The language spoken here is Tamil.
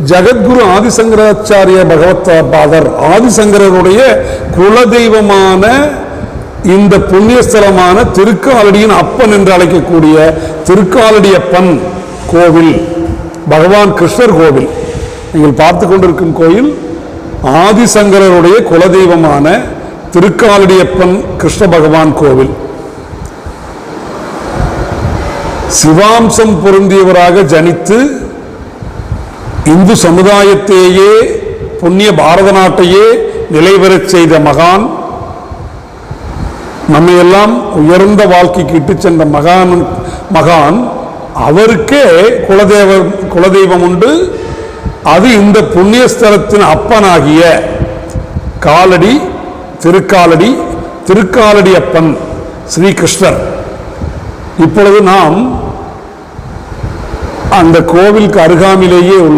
ஜகத்குரு ஆதிசங்கராச்சாரிய பகவத்பாதர் ஆதிசங்கரருடைய குலதெய்வமான இந்த புண்ணியஸ்தலமான திருக்காலடியின் அப்பன் என்று அழைக்கக்கூடிய திருக்காலடியப்பன் கோவில், பகவான் கிருஷ்ணர் கோவில் நீங்கள் பார்த்து கொண்டிருக்கும் கோயில் ஆதிசங்கரருடைய குலதெய்வமான திருக்காலடியப்பன் கிருஷ்ண பகவான் கோவில். சிவாம்சம் பொருந்தியவராக ஜனித்து இந்து சமுதாயத்தையே புண்ணிய பாரத நாட்டையே நிலைபெறச் செய்த மகான், நம்மையெல்லாம் உயர்ந்த வாழ்க்கைக்கு இட்டு சென்ற மகான் அவருக்கே குலதெய்வம் உண்டு. அது இந்த புண்ணியஸ்தலத்தின் அப்பனாகிய திருக்காலடி அப்பன் ஸ்ரீகிருஷ்ணர். இப்பொழுது நாம் அந்த கோவிலுக்கு அருகாமையிலேயே உள்ள